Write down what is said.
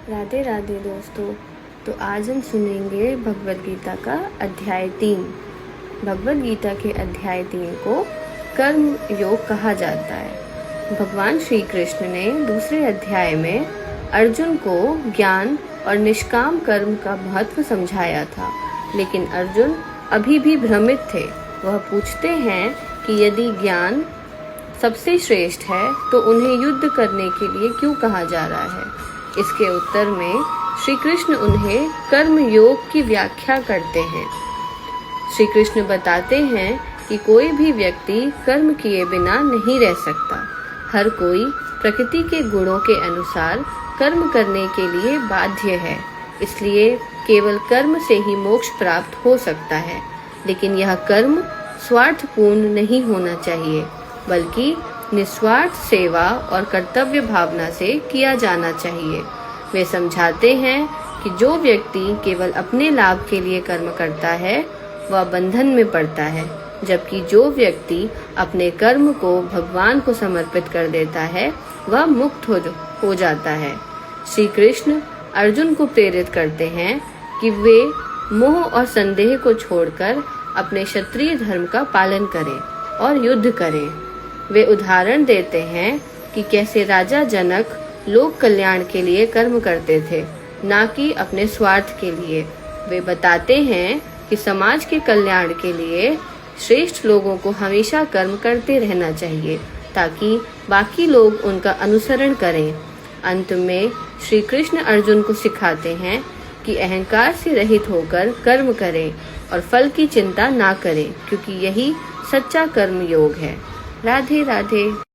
राधे राधे दोस्तों। तो आज हम सुनेंगे भगवद गीता का अध्याय 3। भगवद गीता के अध्याय 3 को कर्म योग कहा जाता है। भगवान श्री कृष्ण ने दूसरे अध्याय में अर्जुन को ज्ञान और निष्काम कर्म का महत्व समझाया था, लेकिन अर्जुन अभी भी भ्रमित थे। वह पूछते हैं कि यदि ज्ञान सबसे श्रेष्ठ है तो उन्हें युद्ध करने के लिए क्यों कहा जा रहा है। इसके उत्तर में श्री कृष्ण उन्हें कर्म योग की व्याख्या करते हैं। श्री कृष्ण बताते हैं कि कोई भी व्यक्ति कर्म किए बिना नहीं रह सकता। हर कोई प्रकृति के गुणों के अनुसार कर्म करने के लिए बाध्य है, इसलिए केवल कर्म से ही मोक्ष प्राप्त हो सकता है। लेकिन यह कर्म स्वार्थपूर्ण नहीं होना चाहिए, बल्कि निस्वार्थ सेवा और कर्तव्य भावना से किया जाना चाहिए। वे समझाते हैं कि जो व्यक्ति केवल अपने लाभ के लिए कर्म करता है वह बंधन में पड़ता है, जबकि जो व्यक्ति अपने कर्म को भगवान को समर्पित कर देता है वह मुक्त हो जाता है। श्री कृष्ण अर्जुन को प्रेरित करते हैं कि वे मोह और संदेह को छोड़कर अपने क्षत्रिय धर्म का पालन करें और युद्ध करें। वे उदाहरण देते हैं कि कैसे राजा जनक लोक कल्याण के लिए कर्म करते थे, न कि अपने स्वार्थ के लिए। वे बताते हैं कि समाज के कल्याण के लिए श्रेष्ठ लोगों को हमेशा कर्म करते रहना चाहिए, ताकि बाकी लोग उनका अनुसरण करें। अंत में श्री कृष्ण अर्जुन को सिखाते हैं कि अहंकार से रहित होकर कर्म करें और फल की चिंता ना करें, क्योंकि यही सच्चा कर्म योग है। राधे राधे।